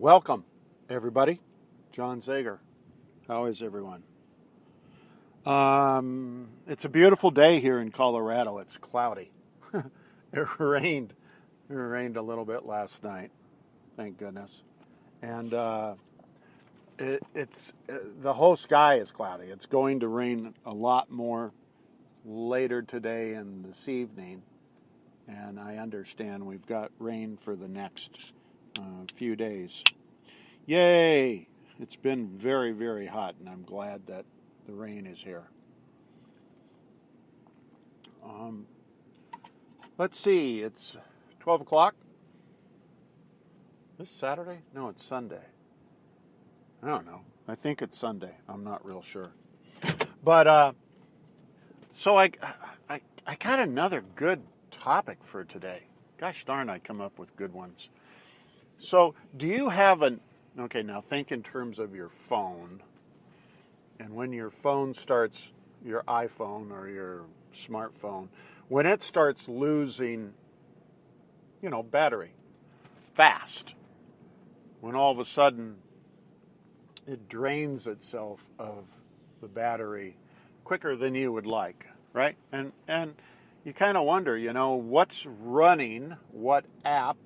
Welcome, everybody. John Zager. How is everyone? It's a beautiful day here in Colorado. It's cloudy. It rained. It rained a little bit last night. Thank goodness. And it's the whole sky is cloudy. It's going to rain a lot more later today and this evening. And I understand we've got rain for the next few days. Yay! It's been very, very hot, and I'm glad that the rain is here. Let's see, it's 12 o'clock. This Saturday? No, it's Sunday. I don't know. I think it's Sunday. I'm not real sure. But, so I got another good topic for today. Gosh darn, I come up with good ones. So, do you have okay, now think in terms of your phone. And when your phone starts, your iPhone or your smartphone, when it starts losing, battery fast, when all of a sudden it drains itself of the battery quicker than you would like, right? And you kind of wonder, what's running, what app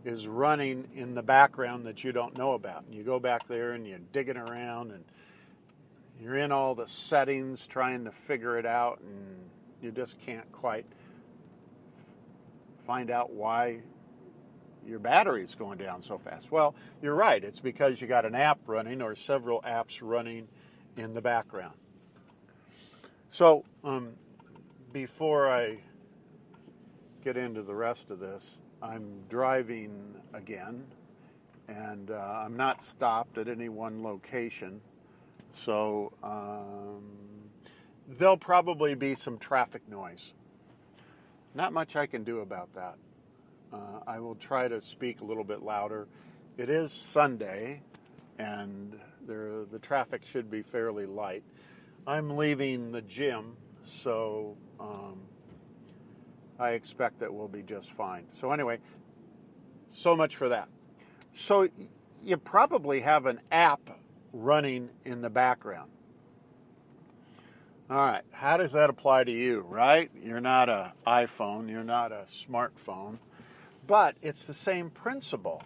is running in the background that you don't know about. And you go back there and you're digging around and you're in all the settings trying to figure it out, and you just can't quite find out why your battery's going down so fast. Well, you're right. It's because you got an app running or several apps running in the background. So before I get into the rest of this, I'm driving again, and I'm not stopped at any one location. So there'll probably be some traffic noise. Not much I can do about that. I will try to speak a little bit louder. It is Sunday, and the traffic should be fairly light. I'm leaving the gym, so I expect that we'll be just fine. So anyway, so much for that. So you probably have an app running in the background. All right, how does that apply to you, right? You're not an iPhone, you're not a smartphone, but it's the same principle,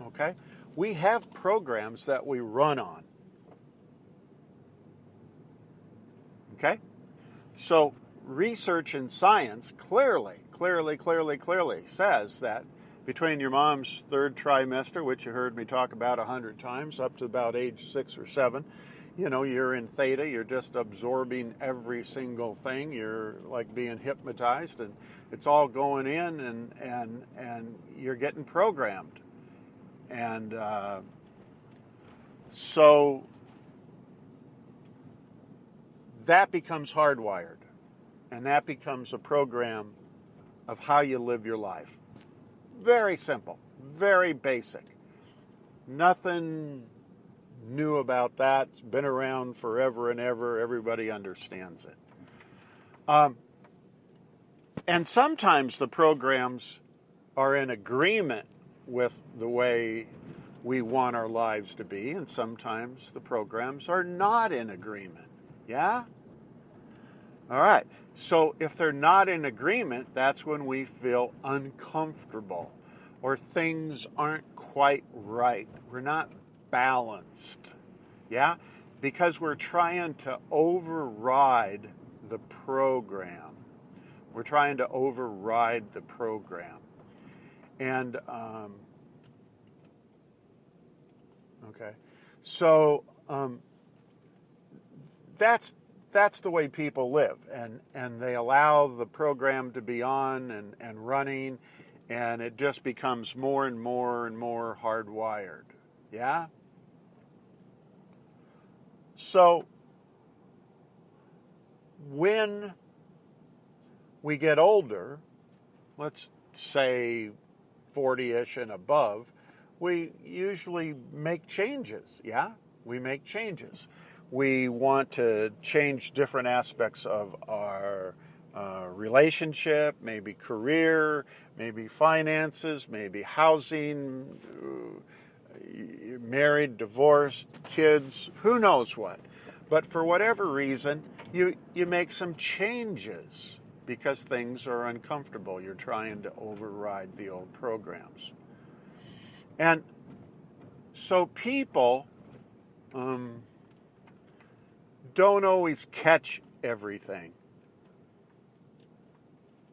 okay? We have programs that we run on, okay? So research in science clearly says that between your mom's third trimester, which you heard me talk about 100 times, up to about age 6 or 7, you're in theta, you're just absorbing every single thing. You're like being hypnotized, and it's all going in, and you're getting programmed. And so that becomes hardwired, and that becomes a program of how you live your life. Very simple, very basic. Nothing new about that. It's been around forever and ever. Everybody understands it. And sometimes the programs are in agreement with the way we want our lives to be, and sometimes the programs are not in agreement. Yeah? All right. So if they're not in agreement, that's when we feel uncomfortable or things aren't quite right. We're not balanced. Yeah? Because we're trying to override the program. We're trying to override the program. And, okay. So that's the way people live, and they allow the program to be on and running, and it just becomes more and more and more hardwired. Yeah? So when we get older, let's say 40-ish and above, we usually make changes. Yeah? We make changes. We want to change different aspects of our relationship, maybe career, maybe finances, maybe housing, married, divorced, kids, who knows what. But for whatever reason, you make some changes because things are uncomfortable. You're trying to override the old programs. And so people don't always catch everything,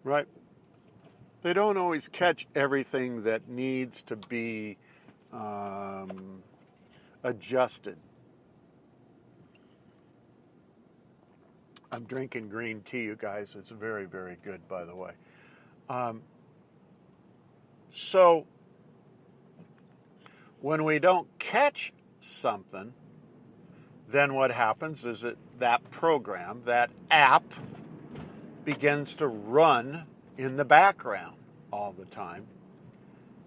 right? They don't always catch everything that needs to be adjusted. I'm drinking green tea, you guys. It's very, very good, by the way. So when we don't catch something, then what happens is that program, that app, begins to run in the background all the time,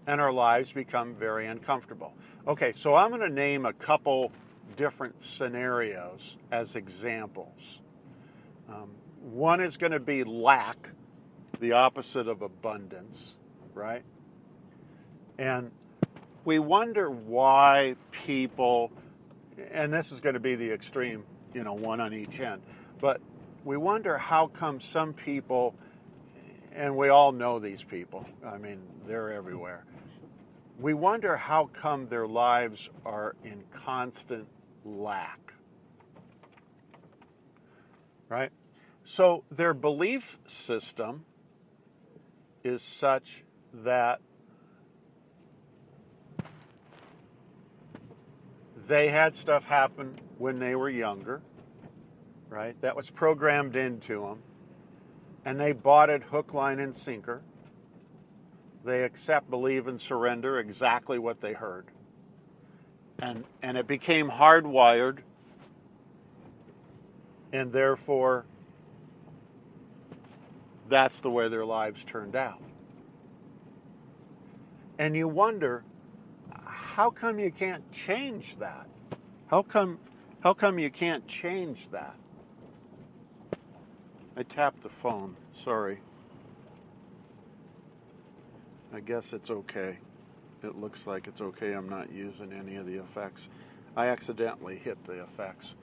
and our lives become very uncomfortable. Okay, so I'm going to name a couple different scenarios as examples. One is going to be lack, the opposite of abundance, right? And we wonder why people, and this is going to be the extreme, one on each end, but we wonder how come some people, and we all know these people, I mean, they're everywhere. We wonder how come their lives are in constant lack, right? So their belief system is such that they had stuff happen when they were younger, right? That was programmed into them. And they bought it hook, line, and sinker. They accept, believe, and surrender exactly what they heard. And it became hardwired, and therefore that's the way their lives turned out. And you wonder, how come you can't change that? How come you can't change that? I tapped the phone, sorry. I guess it's okay. It looks like it's okay. I'm not using any of the effects. I accidentally hit the effects.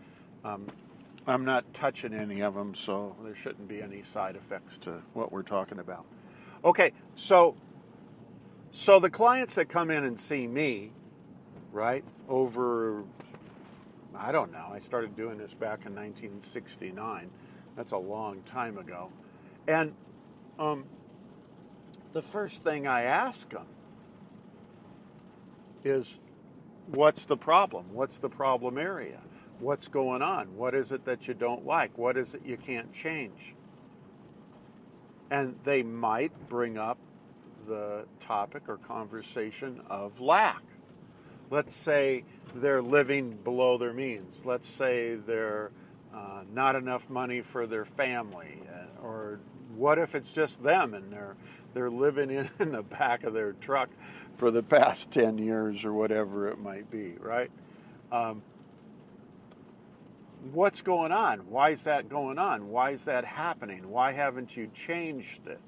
I'm not touching any of them, so there shouldn't be any side effects to what we're talking about. Okay, so the clients that come in and see me, right, over, I don't know, I started doing this back in 1969. That's a long time ago. And the first thing I ask them is, what's the problem? What's the problem area? What's going on? What is it that you don't like? What is it you can't change? And they might bring up the topic or conversation of lack. Let's say they're living below their means. Let's say they're not enough money for their family. Or what if it's just them and they're living in the back of their truck for the past 10 years or whatever it might be, right? What's going on? Why is that going on? Why is that happening? Why haven't you changed it?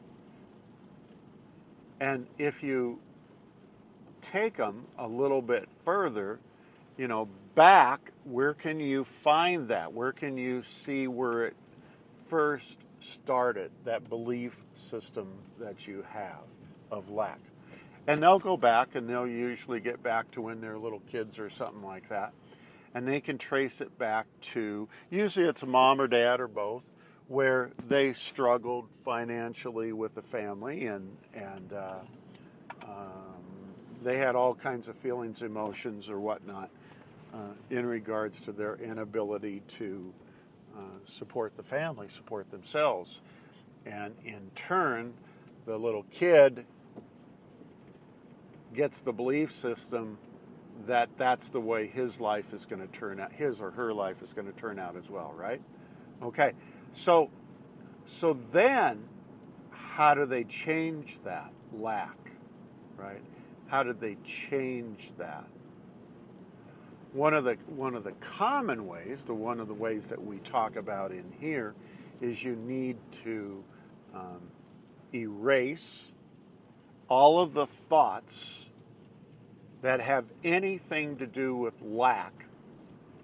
And if you take them a little bit further, back, where can you find that? Where can you see where it first started, that belief system that you have of lack? And they'll go back, and they'll usually get back to when they're little kids or something like that. And they can trace it back to, usually it's mom or dad or both, where they struggled financially with the family, and they had all kinds of feelings, emotions, or whatnot in regards to their inability to support the family, support themselves. And in turn, the little kid gets the belief system that that's the way his life is going to turn out, his or her life is going to turn out as well, right? Okay, so then how do they change that lack, right? How did they change that? One of the common ways, one of the ways that we talk about in here, is you need to erase all of the thoughts that have anything to do with lack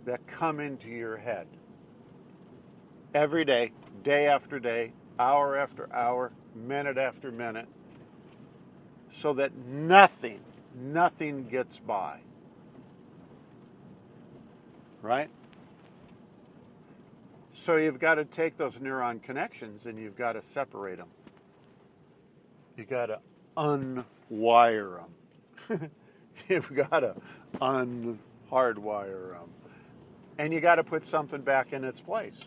that come into your head. Every day, day after day, hour after hour, minute after minute, so that nothing gets by. Right? So you've got to take those neuron connections and you've got to separate them. You've got to unwire them. You've got to unhardwire them. And you got to put something back in its place.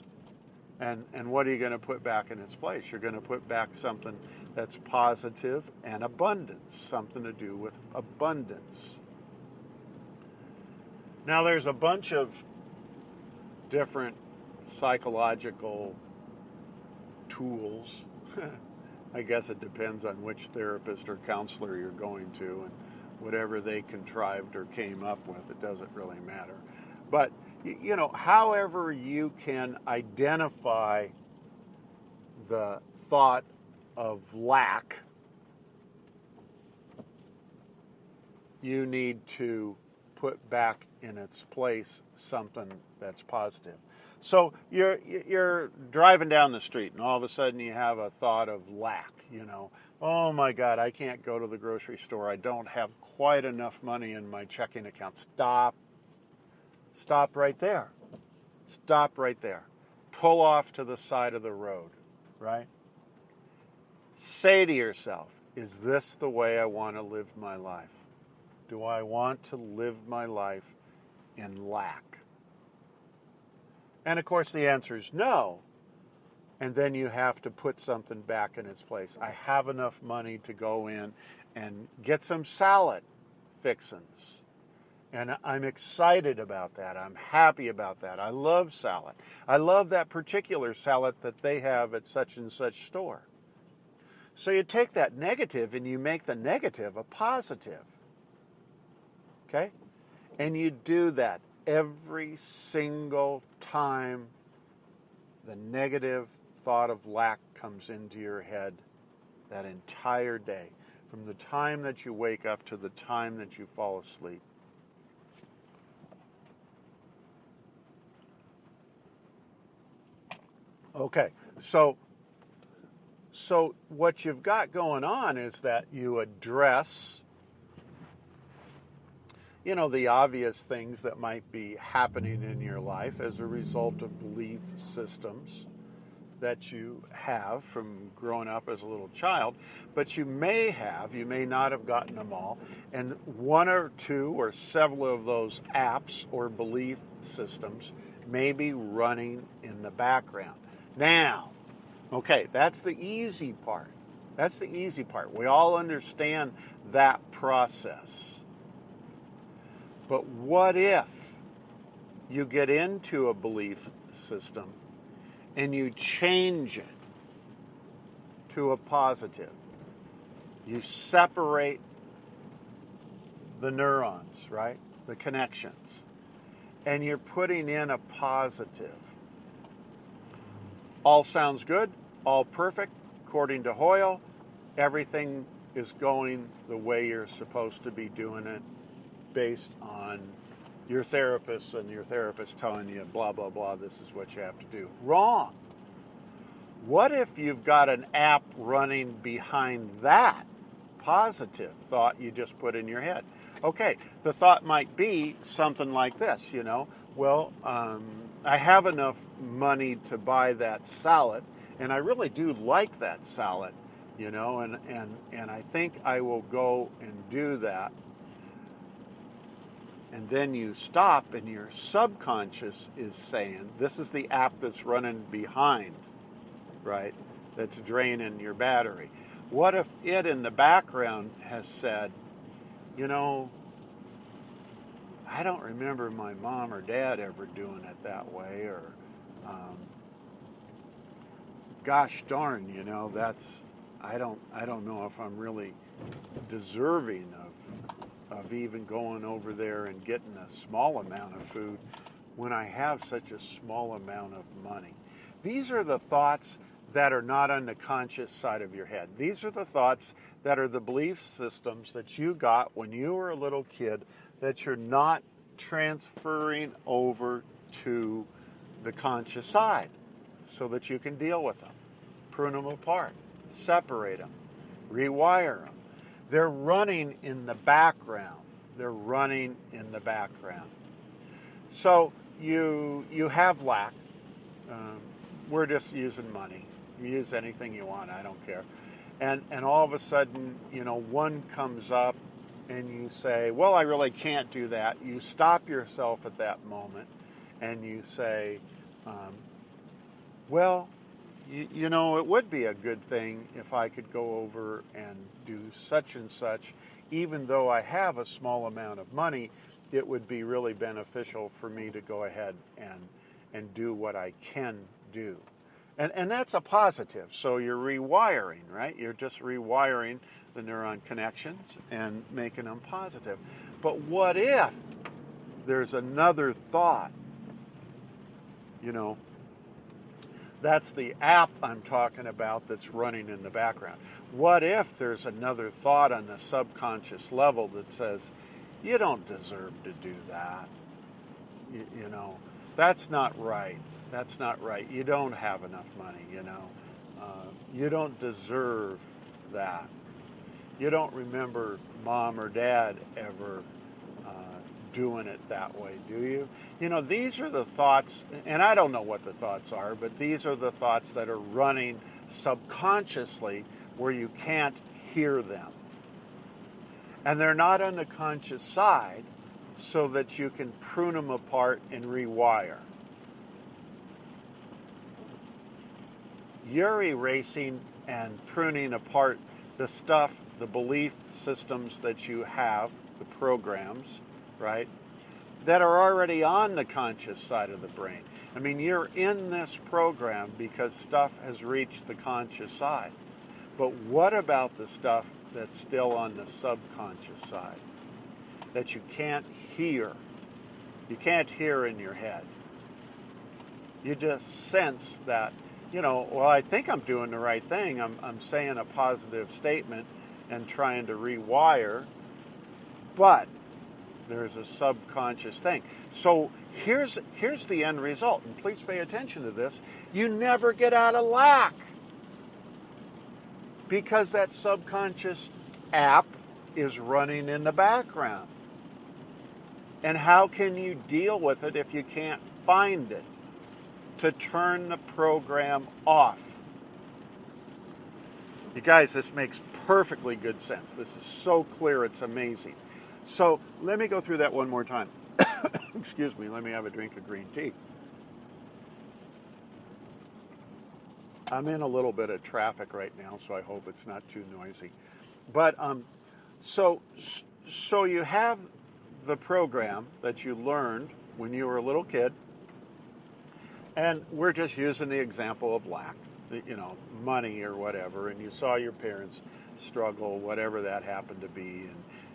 And what are you going to put back in its place? You're going to put back something that's positive and abundance, something to do with abundance. Now, there's a bunch of different psychological tools. I guess it depends on which therapist or counselor you're going to, and whatever they contrived or came up with, it doesn't really matter. But, you know, however you can identify the thought of lack, you need to put back in its place something that's positive. So you're driving down the street and all of a sudden you have a thought of lack, you know. Oh my God, I can't go to the grocery store. I don't have quite enough money in my checking account. Stop right there. Stop right there. Pull off to the side of the road, right? Say to yourself, is this the way I want to live my life? Do I want to live my life in lack? And of course the answer is no. And then you have to put something back in its place. I have enough money to go in and get some salad fixins. And I'm excited about that. I'm happy about that. I love salad. I love that particular salad that they have at such and such store. So you take that negative and you make the negative a positive. Okay? And you do that every single time the negative thought of lack comes into your head that entire day, from the time that you wake up to the time that you fall asleep. Okay, so what you've got going on is that you address, you know, the obvious things that might be happening in your life as a result of belief systems that you have from growing up as a little child, but you may not have gotten them all, and one or two or several of those apps or belief systems may be running in the background. Now, okay, that's the easy part. That's the easy part. We all understand that process. But what if you get into a belief system and you change it to a positive? You separate the neurons, right? The connections. And you're putting in a positive. All sounds good, all perfect, according to Hoyle. Everything is going the way you're supposed to be doing it, based on your therapist and your therapist telling you blah, blah, blah, this is what you have to do. Wrong. What if you've got an app running behind that positive thought you just put in your head? Okay, the thought might be something like this, you know, well, I have enough money to buy that salad, and I really do like that salad, you know, and I think I will go and do that. And then you stop and your subconscious is saying, this is the app that's running behind, right? That's draining your battery. What if it in the background has said, you know, I don't remember my mom or dad ever doing it that way, or gosh darn, you know, I don't know if I'm really deserving of even going over there and getting a small amount of food when I have such a small amount of money. These are the thoughts that are not on the conscious side of your head. These are the thoughts that are the belief systems that you got when you were a little kid that you're not transferring over to the conscious side so that you can deal with them, prune them apart, separate them, rewire them. They're running in the background. They're running in the background. So you have lack. We're just using money. You use anything you want. I don't care. And all of a sudden, one comes up and you say, well, I really can't do that. You stop yourself at that moment and you say, well, it would be a good thing if I could go over and do such and such. Even though I have a small amount of money, it would be really beneficial for me to go ahead and do what I can do. And that's a positive. So you're rewiring, right? You're just rewiring the neuron connections and making them positive. But what if there's another thought? That's the app I'm talking about that's running in the background. What if there's another thought on the subconscious level that says, you don't deserve to do that. That's not right. That's not right. You don't have enough money, You don't deserve that. You don't remember mom or dad ever doing it that way, do you? These are the thoughts, and I don't know what the thoughts are, but these are the thoughts that are running subconsciously where you can't hear them. And they're not on the conscious side so that you can prune them apart and rewire. You're erasing and pruning apart the stuff, the belief systems that you have, the programs, right, that are already on the conscious side of the brain. I mean, you're in this program because stuff has reached the conscious side. But what about the stuff that's still on the subconscious side that you can't hear? You can't hear in your head. You just sense that, well, I think I'm doing the right thing. I'm saying a positive statement and trying to rewire, but there's a subconscious thing. So here's the end result, and please pay attention to this. You never get out of lack because that subconscious app is running in the background. And how can you deal with it if you can't find it to turn the program off? You guys, this makes perfectly good sense. This is so clear, it's amazing. So let me go through that one more time. Excuse me, let me have a drink of green tea. I'm in a little bit of traffic right now, so I hope it's not too noisy. But so you have the program that you learned when you were a little kid, and we're just using the example of lack, money or whatever, and you saw your parents struggle, whatever that happened to be,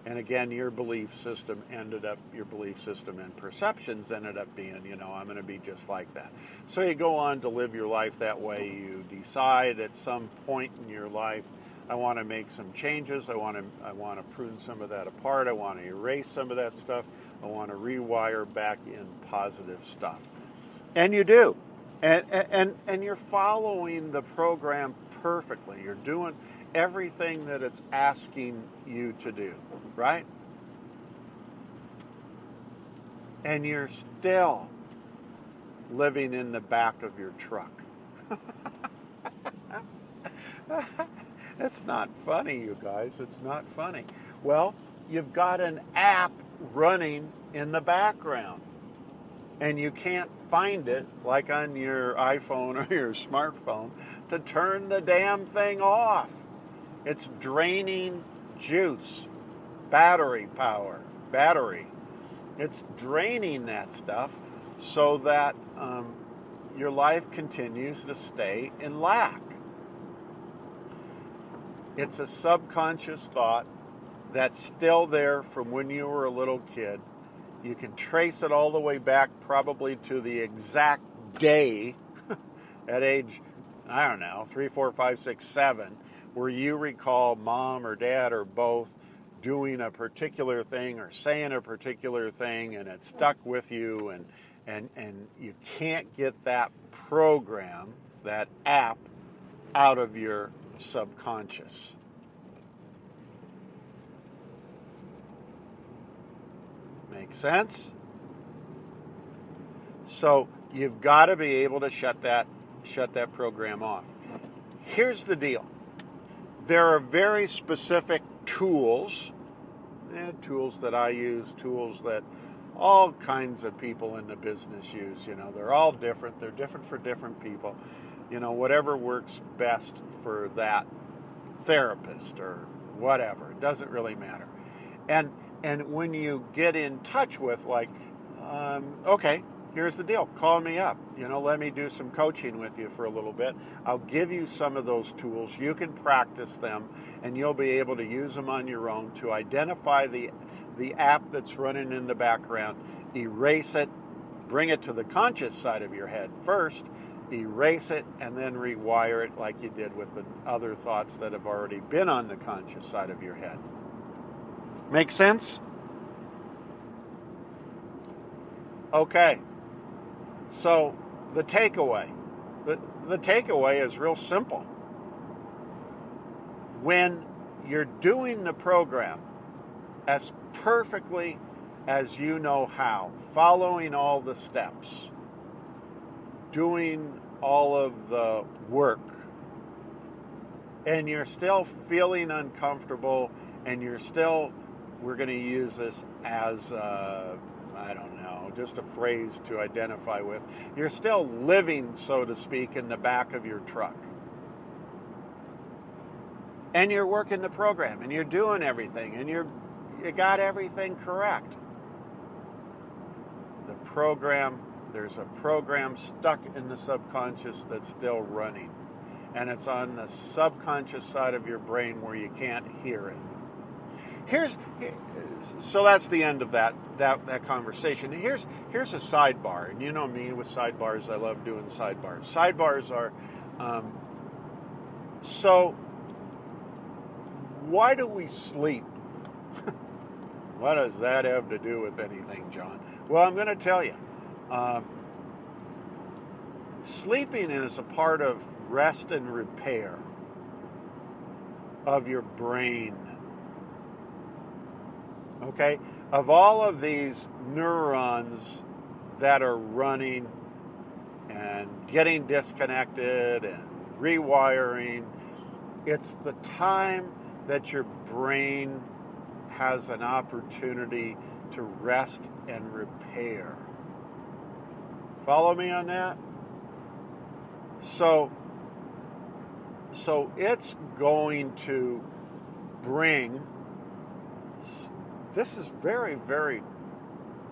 and again, your belief system and perceptions ended up being, I'm going to be just like that. So you go on to live your life that way. You decide at some point in your life, I want to make some changes. I want to prune some of that apart. I want to erase some of that stuff. I want to rewire back in positive stuff. And you do. And you're following the program perfectly. You're doing everything that it's asking you to do, right? And you're still living in the back of your truck. It's not funny, you guys. It's not funny. Well, you've got an app running in the background, and you can't find it, like on your iPhone or your smartphone, to turn the damn thing off. It's draining juice, battery power, battery. It's draining that stuff so that your life continues to stay in lack. It's a subconscious thought that's still there from when you were a little kid. You can trace it all the way back probably to the exact day at age I don't know, 3, 4, 5, 6, 7, where you recall mom or dad or both doing a particular thing or saying a particular thing, and it stuck with you, and you can't get that program, that app, out of your subconscious. Make sense? So you've got to be able to shut that program off. Here's the deal. There are very specific tools that I use, tools that all kinds of people in the business use. They're all different. They're different for different people. Whatever works best for that therapist or whatever. It doesn't really matter. And when you get in touch with, okay, here's the deal. Call me up. Let me do some coaching with you for a little bit. I'll give you some of those tools. You can practice them, and you'll be able to use them on your own to identify the app that's running in the background, erase it, bring it to the conscious side of your head first, erase it, and then rewire it like you did with the other thoughts that have already been on the conscious side of your head. Make sense? Okay. So the takeaway. The takeaway is real simple. When you're doing the program as perfectly as you know how, following all the steps, doing all of the work, and you're still feeling uncomfortable, and you're still, we're going to use this as, I don't know, just a phrase to identify with, you're still living, so to speak, in the back of your truck. And you're working the program, and you're doing everything, and you got everything correct. The program, there's a program stuck in the subconscious that's still running. And it's on the subconscious side of your brain where you can't hear it. So that's the end of that conversation. Here's a sidebar, and you know me with sidebars. I love doing sidebars. Sidebars are, so why do we sleep? What does that have to do with anything, John? Well, I'm going to tell you. Sleeping is a part of rest and repair of your brain. Okay? Of all of these neurons that are running and getting disconnected and rewiring, it's the time that your brain has an opportunity to rest and repair. Follow me on that? So it's going to bring, this is very, very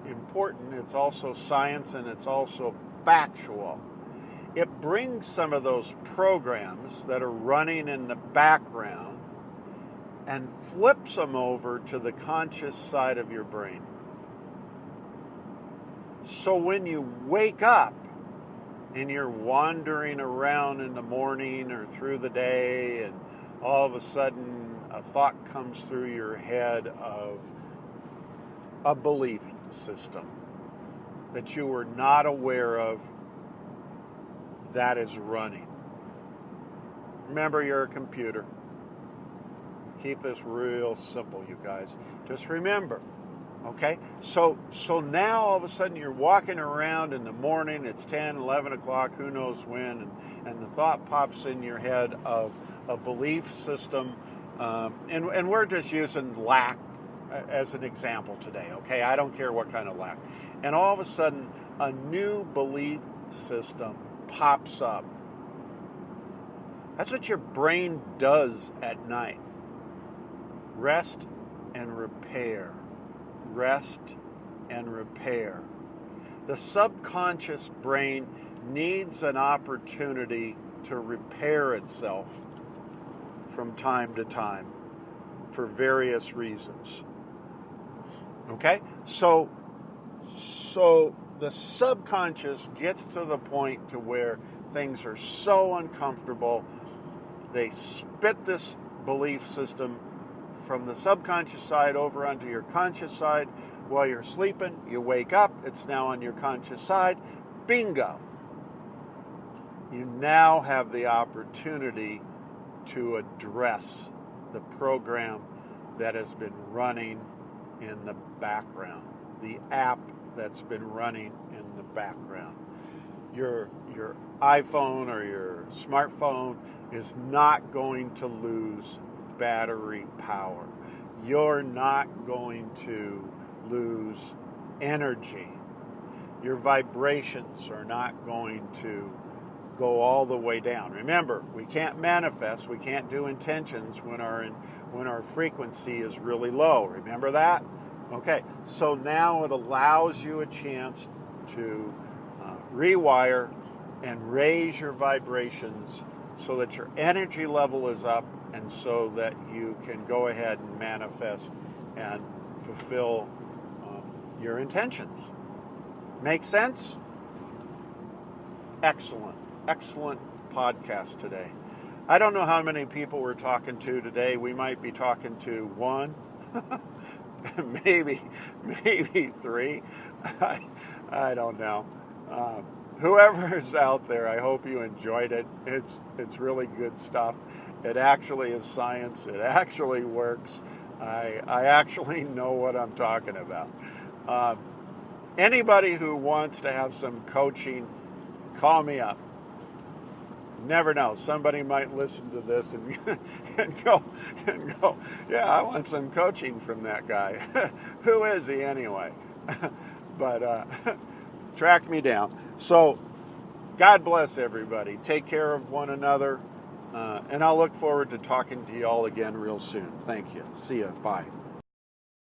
important. It's also science, and it's also factual. It brings some of those programs that are running in the background and flips them over to the conscious side of your brain. So when you wake up and you're wandering around in the morning or through the day, and all of a sudden a thought comes through your head of a belief system that you were not aware of that is running. Remember, you're a computer. Keep this real simple, you guys. Just remember, okay? So now all of a sudden you're walking around in the morning, it's 10, 11 o'clock, who knows when, and the thought pops in your head of a belief system, and we're just using lack as an example today, okay? I don't care what kind of lack. And all of a sudden, a new belief system pops up. That's what your brain does at night. Rest and repair. Rest and repair. The subconscious brain needs an opportunity to repair itself from time to time for various reasons. Okay? So the subconscious gets to the point to where things are so uncomfortable. They spit this belief system from the subconscious side over onto your conscious side. While you're sleeping, you wake up, it's now on your conscious side. Bingo! You now have the opportunity to address the program that has been running in the background, the app that's been running in the background. Your iPhone or your smartphone is not going to lose battery power. You're not going to lose energy. Your vibrations are not going to go all the way down. Remember, we can't manifest, we can't do intentions when our frequency is really low. Remember that? Okay, so now it allows you a chance to rewire and raise your vibrations so that your energy level is up and so that you can go ahead and manifest and fulfill your intentions. Make sense? Excellent podcast today. I don't know how many people we're talking to today. We might be talking to one, maybe three. I don't know. Whoever is out there, I hope you enjoyed it. It's really good stuff. It actually is science. It actually works. I actually know what I'm talking about. Anybody who wants to have some coaching, call me up. Never know. Somebody might listen to this and go, yeah, I want some coaching from that guy. Who is he anyway? But track me down. So God bless everybody. Take care of one another. And I'll look forward to talking to you all again real soon. Thank you. See you. Bye.